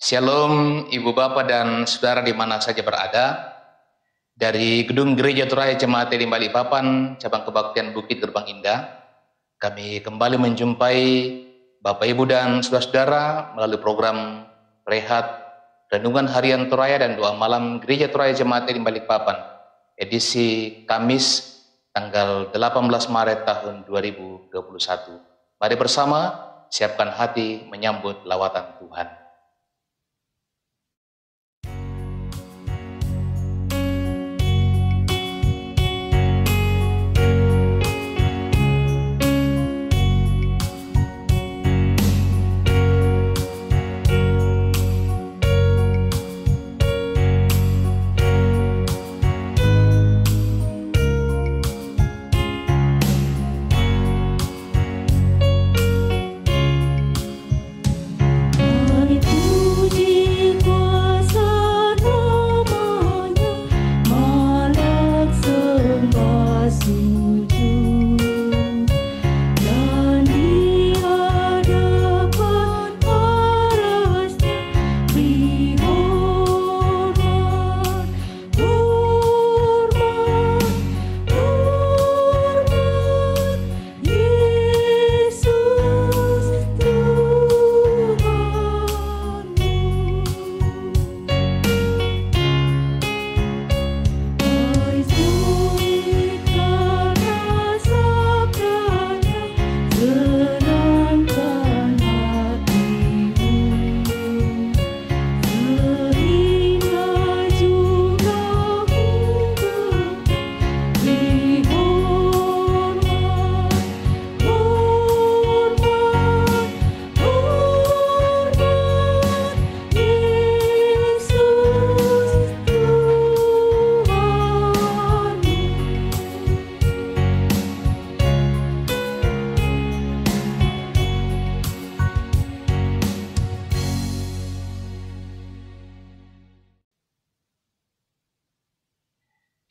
Shalom Ibu Bapak dan Saudara di mana saja berada. Dari Gedung Gereja Toraya Jemaat Elim Balikpapan, Cabang Kebaktian Bukit Gerbang Indah, kami kembali menjumpai Bapak Ibu dan Saudara-saudara melalui program Rehat, Renungan Harian Toraya dan Doa Malam Gereja Toraya Jemaat Elim Balikpapan, edisi Kamis tanggal 18 Maret tahun 2021. Mari bersama siapkan hati menyambut lawatan Tuhan.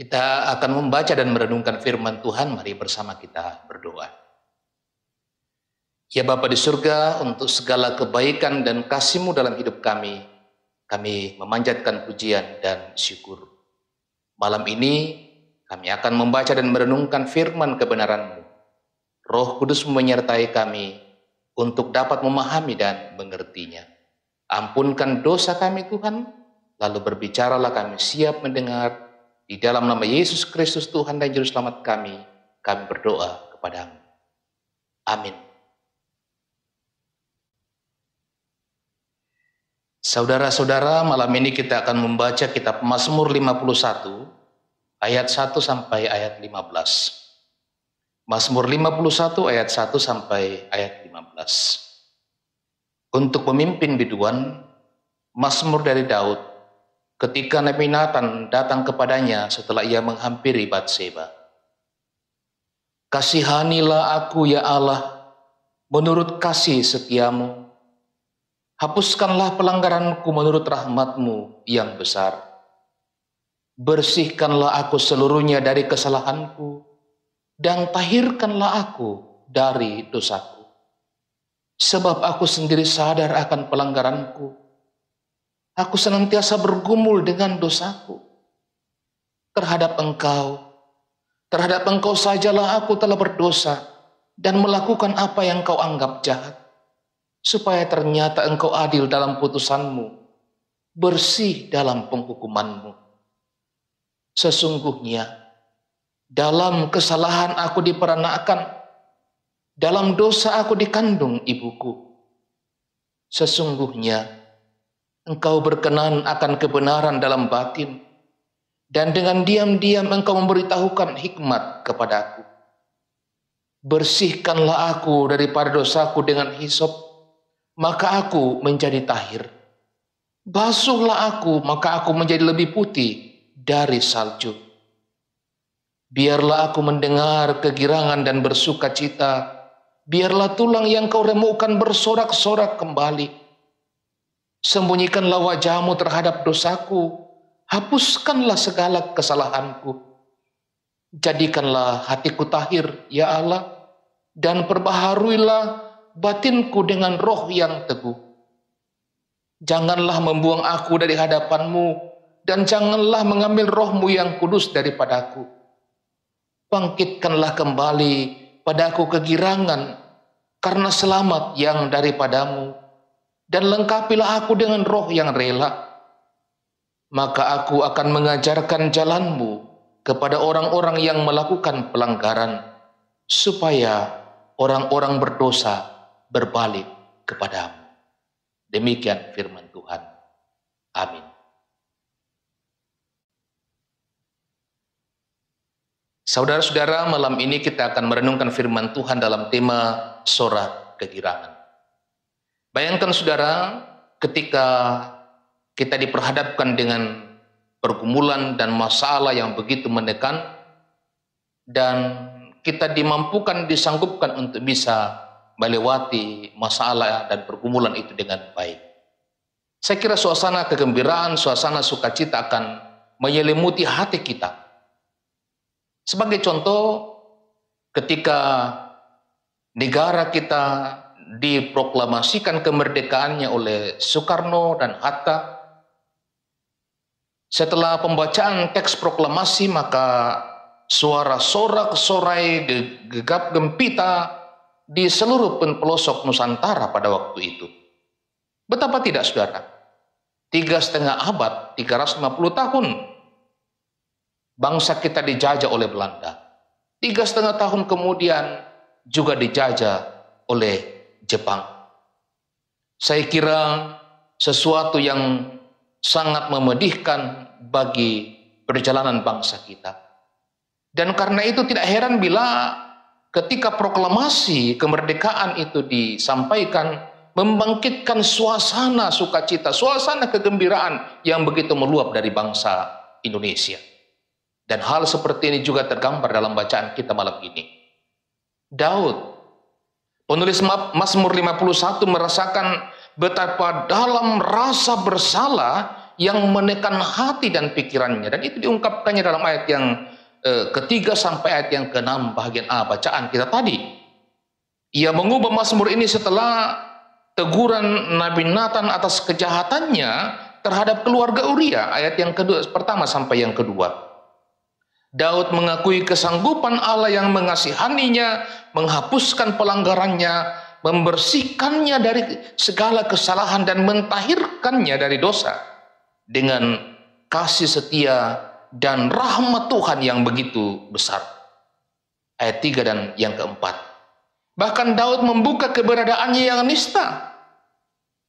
Kita akan membaca dan merenungkan firman Tuhan. Mari bersama kita berdoa. Ya Bapa di surga, untuk segala kebaikan dan kasih-Mu dalam hidup kami memanjatkan pujian dan syukur. Malam ini kami akan membaca dan merenungkan firman kebenaran-Mu. Roh Kudus menyertai kami untuk dapat memahami dan mengertinya. Ampunkan dosa kami Tuhan, lalu berbicaralah, kami siap mendengar. Di dalam nama Yesus Kristus Tuhan dan Juru Selamat kami berdoa kepada-Mu. Amin. Saudara-saudara, malam ini kita akan membaca kitab Mazmur 51, ayat 1 sampai ayat 15. Mazmur 51 ayat 1 sampai ayat 15. Untuk pemimpin biduan, Mazmur dari Daud, ketika Nabi Nathan datang kepadanya setelah ia menghampiri Batseba. Kasihanilah aku ya Allah, menurut kasih setiamu. Hapuskanlah pelanggaranku menurut rahmat-Mu yang besar. Bersihkanlah aku seluruhnya dari kesalahanku, dan tahirkanlah aku dari dosaku. Sebab aku sendiri sadar akan pelanggaranku. Aku senantiasa bergumul dengan dosaku. Terhadap Engkau sajalah aku telah berdosa dan melakukan apa yang Kau anggap jahat, supaya ternyata Engkau adil dalam putusan-Mu, bersih dalam penghukuman-Mu. Sesungguhnya dalam kesalahan aku diperanakkan, dalam dosa aku dikandung ibuku. Sesungguhnya Engkau berkenan akan kebenaran dalam batin, dan dengan diam-diam Engkau memberitahukan hikmat kepadaku. Bersihkanlah aku daripada dosaku dengan hisop, maka aku menjadi tahir. Basuhlah aku, maka aku menjadi lebih putih dari salju. Biarlah aku mendengar kegirangan dan bersuka cita. Biarlah tulang yang Kau remukkan bersorak-sorak kembali. Sembunyikanlah wajah-Mu terhadap dosaku, hapuskanlah segala kesalahanku. Jadikanlah hatiku tahir, ya Allah, dan perbaharuilah batinku dengan roh yang teguh. Janganlah membuang aku dari hadapan-Mu, dan janganlah mengambil Roh-Mu yang kudus daripadaku. Bangkitkanlah kembali padaku kegirangan karena selamat yang daripada-Mu, dan lengkapilah aku dengan roh yang rela. Maka aku akan mengajarkan jalan-Mu kepada orang-orang yang melakukan pelanggaran, supaya orang-orang berdosa berbalik kepadamu. Demikian firman Tuhan. Amin. Saudara-saudara, malam ini kita akan merenungkan firman Tuhan dalam tema sorak kegirangan. Bayangkan saudara, ketika kita diperhadapkan dengan pergumulan dan masalah yang begitu menekan, dan kita dimampukan, disanggupkan untuk bisa melewati masalah dan pergumulan itu dengan baik. Saya kira suasana kegembiraan, suasana sukacita akan menyelimuti hati kita. Sebagai contoh, ketika negara kita diproklamasikan kemerdekaannya oleh Soekarno dan Hatta, setelah pembacaan teks proklamasi maka suara sorak-sorai gegap gempita di seluruh pelosok Nusantara pada waktu itu. Betapa tidak saudara, 3,5 abad, 350 tahun, bangsa kita dijajah oleh Belanda. 3,5 tahun kemudian juga dijajah oleh Jepang. Saya kira sesuatu yang sangat memedihkan bagi perjalanan bangsa kita. Dan karena itu tidak heran bila ketika proklamasi kemerdekaan itu disampaikan, membangkitkan suasana sukacita, suasana kegembiraan yang begitu meluap dari bangsa Indonesia. Dan hal seperti ini juga tergambar dalam bacaan kita malam ini. Daud, penulis Mazmur 51, merasakan betapa dalam rasa bersalah yang menekan hati dan pikirannya. Dan itu diungkapkannya dalam ayat yang ketiga sampai ayat yang ke-6 bagian A bacaan kita tadi. Ia mengubah Mazmur ini setelah teguran Nabi Nathan atas kejahatannya terhadap keluarga Uria, ayat yang pertama sampai yang kedua. Daud mengakui kesanggupan Allah yang mengasihaninya, menghapuskan pelanggarannya, membersihkannya dari segala kesalahan dan mentahirkannya dari dosa dengan kasih setia dan rahmat Tuhan yang begitu besar. Ayat 3 dan yang keempat. Bahkan Daud membuka keberadaannya yang nista.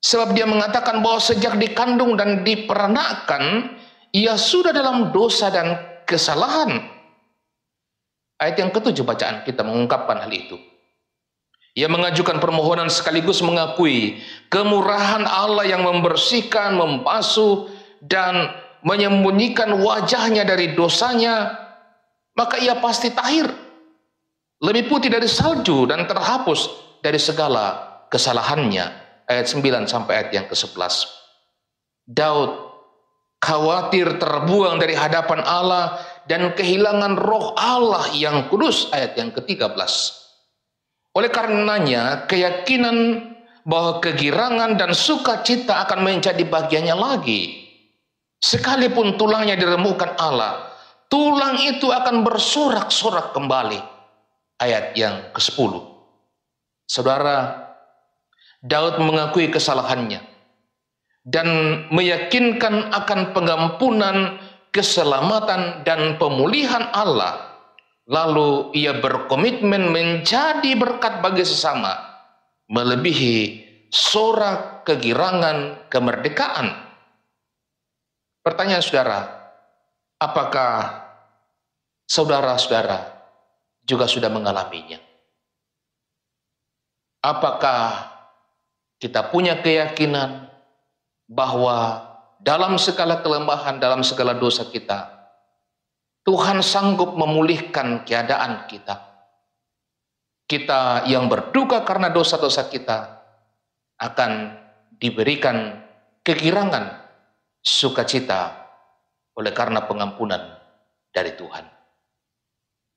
Sebab dia mengatakan bahwa sejak dikandung dan diperanakan, ia sudah dalam dosa dan kesalahan. Ayat yang ketujuh bacaan kita mengungkapkan hal itu. Ia mengajukan permohonan sekaligus mengakui kemurahan Allah yang membersihkan, membasuh, dan menyembunyikan wajahnya dari dosanya, maka ia pasti tahir, lebih putih dari salju dan terhapus dari segala kesalahannya. Ayat 9 sampai ayat yang ke-11. Daud khawatir terbuang dari hadapan Allah dan kehilangan roh Allah yang kudus. Ayat yang ke-13. Oleh karenanya keyakinan bahwa kegirangan dan sukacita akan menjadi bagiannya lagi. Sekalipun tulangnya diremukkan Allah, tulang itu akan bersorak-sorak kembali. Ayat yang ke-10. Saudara, Daud mengakui kesalahannya dan meyakinkan akan pengampunan, keselamatan, dan pemulihan Allah. Lalu ia berkomitmen menjadi berkat bagi sesama, melebihi sorak kegirangan kemerdekaan. Pertanyaan saudara, apakah saudara-saudara juga sudah mengalaminya? Apakah kita punya keyakinan bahwa dalam segala kelemahan, dalam segala dosa kita, Tuhan sanggup memulihkan keadaan kita? Kita yang berduka karena dosa-dosa kita akan diberikan kegirangan, sukacita oleh karena pengampunan dari Tuhan.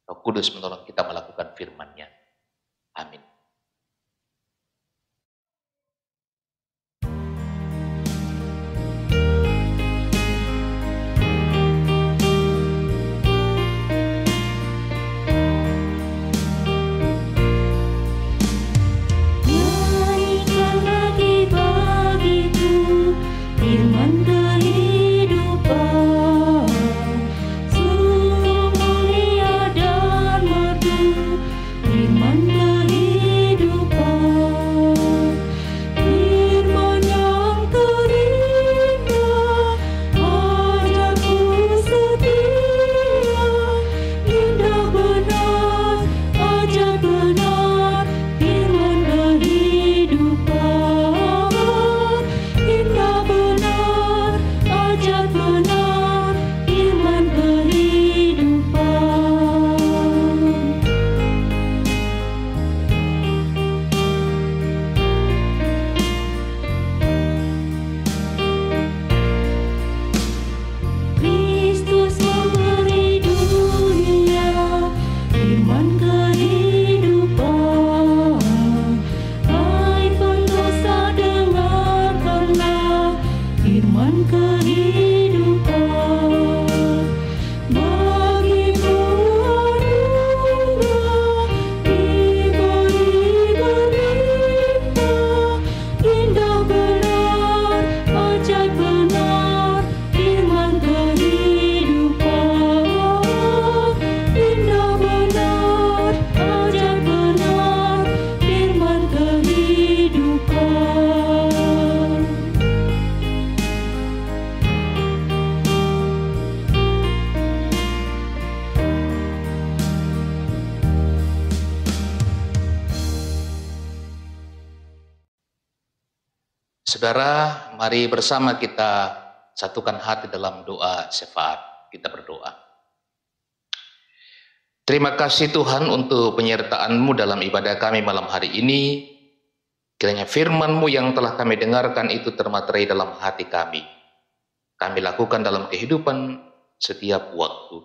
Roh Kudus menolong kita melakukan firman-Nya. Amin. Saudara, mari bersama kita satukan hati dalam doa syafaat. Kita berdoa. Terima kasih Tuhan untuk penyertaan-Mu dalam ibadah kami malam hari ini. Kiranya firman-Mu yang telah kami dengarkan itu termaterai dalam hati kami. Kami lakukan dalam kehidupan setiap waktu.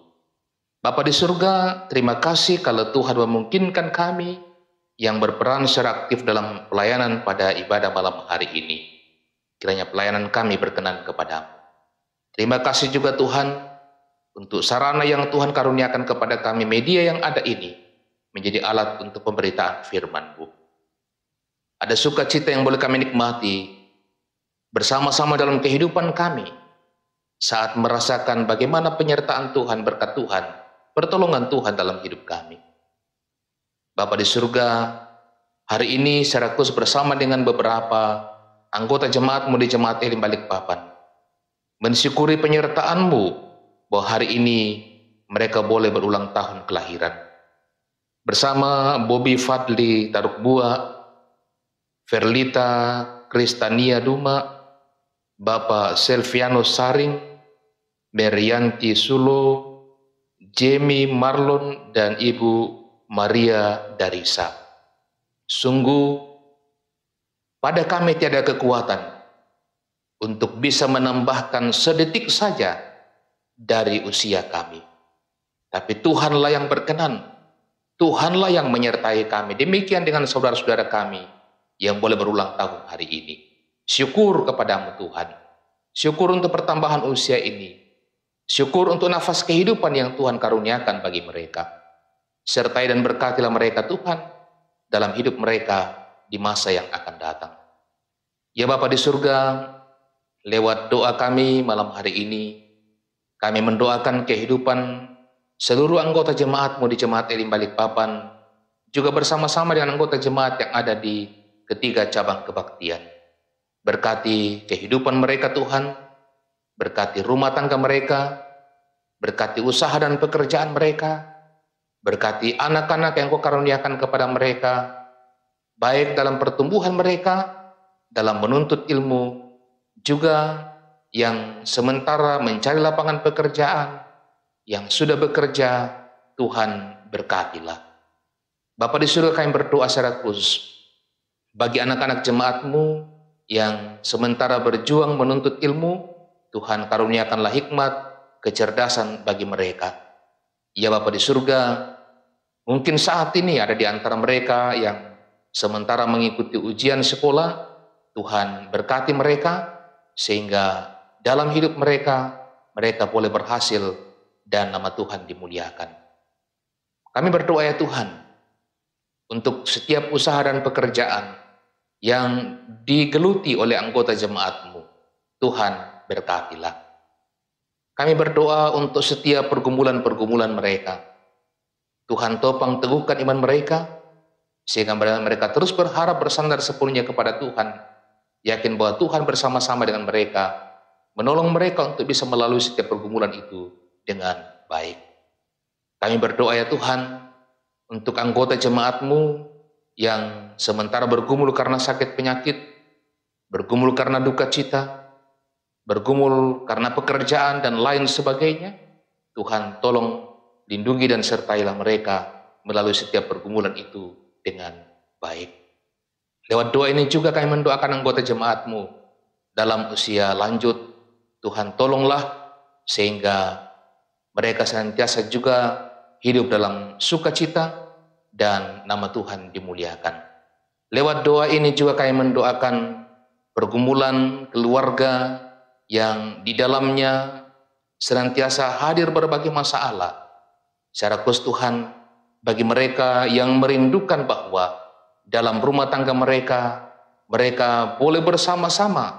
Bapa di surga, terima kasih kalau Tuhan memungkinkan kami yang berperan secara aktif dalam pelayanan pada ibadah malam hari ini. Kiranya pelayanan kami berkenan kepadamu. Terima kasih juga Tuhan untuk sarana yang Tuhan karuniakan kepada kami, media yang ada ini menjadi alat untuk pemberitaan firman-Mu. Ada sukacita yang boleh kami nikmati bersama-sama dalam kehidupan kami saat merasakan bagaimana penyertaan Tuhan, berkat Tuhan, pertolongan Tuhan dalam hidup kami. Bapa di surga, hari ini secara khusus bersama dengan beberapa anggota jemaat-Mu di Jemaat Elim Balikpapan, mensyukuri penyertaan-Mu bahwa hari ini mereka boleh berulang tahun kelahiran. Bersama Bobby Fadli Tarukbua, Verlita Kristania Duma, Bapak Selviano Saring, Merianti Sulo, Jamie Marlon, dan Ibu Maria Darisa. Sungguh, pada kami tiada kekuatan untuk bisa menambahkan sedetik saja dari usia kami. Tapi Tuhanlah yang berkenan, Tuhanlah yang menyertai kami. Demikian dengan saudara-saudara kami yang boleh berulang tahun hari ini. Syukur kepadamu Tuhan. Syukur untuk pertambahan usia ini. Syukur untuk nafas kehidupan yang Tuhan karuniakan bagi mereka. Sertai dan berkatilah mereka Tuhan dalam hidup mereka di masa yang akan datang. Ya Bapa di surga, lewat doa kami malam hari ini, kami mendoakan kehidupan seluruh anggota jemaat-Mu di Jemaat Elim Balikpapan, juga bersama-sama dengan anggota jemaat yang ada di ketiga cabang kebaktian. Berkati kehidupan mereka Tuhan, berkati rumah tangga mereka, berkati usaha dan pekerjaan mereka, berkati anak-anak yang Kau karuniakan kepada mereka, baik dalam pertumbuhan mereka, dalam menuntut ilmu, juga yang sementara mencari lapangan pekerjaan, yang sudah bekerja, Tuhan berkatilah. Bapa di surga, kami berdoa secara khusus bagi anak-anak jemaat-Mu yang sementara berjuang menuntut ilmu, Tuhan karuniakanlah hikmat, kecerdasan bagi mereka. Ya Bapa di surga, mungkin saat ini ada di antara mereka yang sementara mengikuti ujian sekolah, Tuhan berkati mereka, sehingga dalam hidup mereka, mereka boleh berhasil dan nama Tuhan dimuliakan. Kami berdoa ya Tuhan, untuk setiap usaha dan pekerjaan yang digeluti oleh anggota jemaat-Mu, Tuhan berkatilah. Kami berdoa untuk setiap pergumulan-pergumulan mereka. Tuhan topang teguhkan iman mereka, sehingga mereka terus berharap bersandar sepenuhnya kepada Tuhan, yakin bahwa Tuhan bersama-sama dengan mereka, menolong mereka untuk bisa melalui setiap pergumulan itu dengan baik. Kami berdoa ya Tuhan, untuk anggota jemaat-Mu yang sementara bergumul karena sakit penyakit, bergumul karena duka cita, bergumul karena pekerjaan dan lain sebagainya, Tuhan tolong lindungi dan sertailah mereka melalui setiap pergumulan itu dengan baik. Lewat doa ini juga kami mendoakan anggota jemaat-Mu dalam usia lanjut. Tuhan tolonglah sehingga mereka senantiasa juga hidup dalam sukacita dan nama Tuhan dimuliakan. Lewat doa ini juga kami mendoakan pergumulan keluarga yang di dalamnya senantiasa hadir berbagai masalah. Secara khusus Tuhan, bagi mereka yang merindukan bahwa dalam rumah tangga mereka, mereka boleh bersama-sama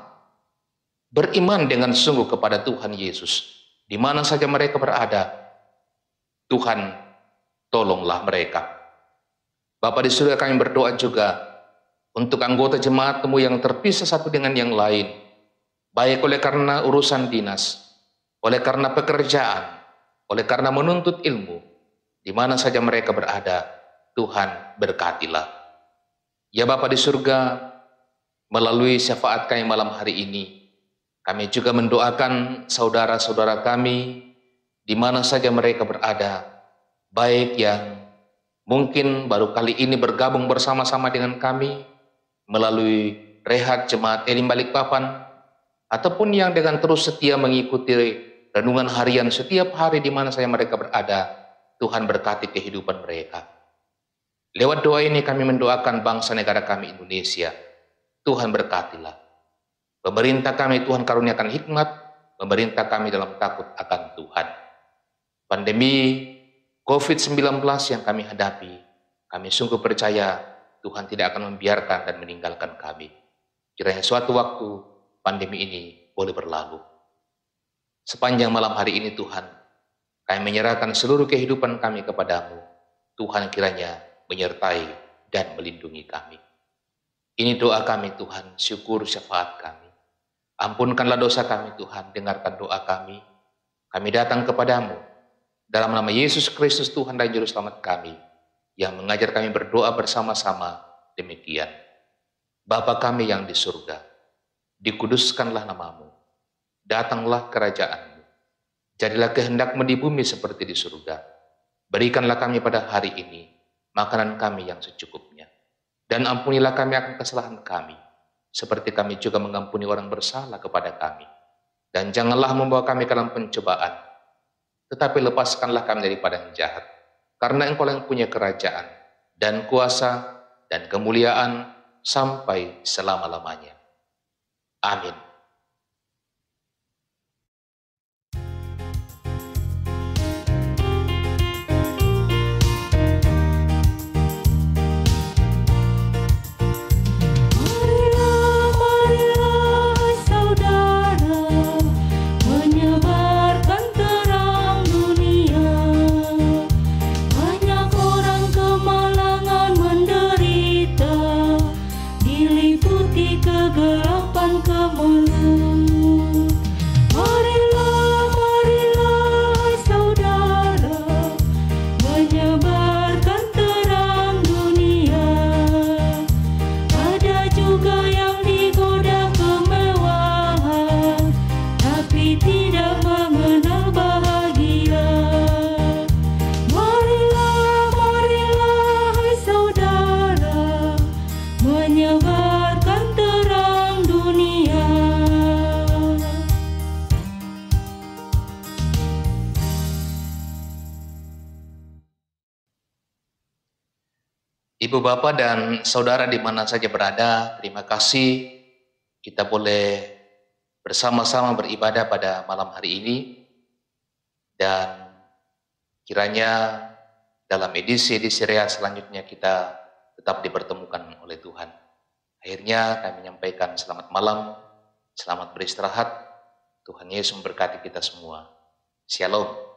beriman dengan sungguh kepada Tuhan Yesus. Di mana saja mereka berada, Tuhan tolonglah mereka. Bapa di surga, kami berdoa juga untuk anggota jemaat-Mu yang terpisah satu dengan yang lain, baik oleh karena urusan dinas, oleh karena pekerjaan, oleh karena menuntut ilmu, di mana saja mereka berada, Tuhan berkatilah. Ya Bapa di surga, melalui syafaat kami malam hari ini, kami juga mendoakan saudara-saudara kami di mana saja mereka berada, baik yang mungkin baru kali ini bergabung bersama-sama dengan kami melalui Rehat Jemaat Elim Balikpapan, ataupun yang dengan terus setia mengikuti renungan harian setiap hari di mana saja mereka berada. Tuhan berkati kehidupan mereka. Lewat doa ini kami mendoakan bangsa negara kami Indonesia. Tuhan berkatilah. Pemerintah kami Tuhan karuniakan hikmat, pemerintah kami dalam takut akan Tuhan. Pandemi COVID-19 yang kami hadapi, kami sungguh percaya Tuhan tidak akan membiarkan dan meninggalkan kami. Kiranya suatu waktu pandemi ini boleh berlalu. Sepanjang malam hari ini Tuhan, kami menyerahkan seluruh kehidupan kami kepadamu. Tuhan kiranya menyertai dan melindungi kami. Ini doa kami Tuhan, syukur syafaat kami. Ampunkanlah dosa kami Tuhan, dengarkan doa kami. Kami datang kepadamu dalam nama Yesus Kristus Tuhan dan Juru Selamat kami, yang mengajar kami berdoa bersama-sama demikian. Bapa kami yang di surga, dikuduskanlah namamu, datanglah kerajaanmu, jadilah kehendakmu di bumi seperti di surga. Berikanlah kami pada hari ini makanan kami yang secukupnya, dan ampunilah kami akan kesalahan kami, seperti kami juga mengampuni orang bersalah kepada kami. Dan janganlah membawa kami ke dalam pencobaan, tetapi lepaskanlah kami daripada yang jahat. Karena Engkau yang punya kerajaan, dan kuasa, dan kemuliaan, sampai selama-lamanya. Amin. Ibu Bapak dan Saudara di mana saja berada, terima kasih kita boleh bersama-sama beribadah pada malam hari ini. Dan kiranya dalam edisi-edisi Rehat selanjutnya kita tetap dipertemukan oleh Tuhan. Akhirnya kami menyampaikan selamat malam, selamat beristirahat. Tuhan Yesus memberkati kita semua. Shalom.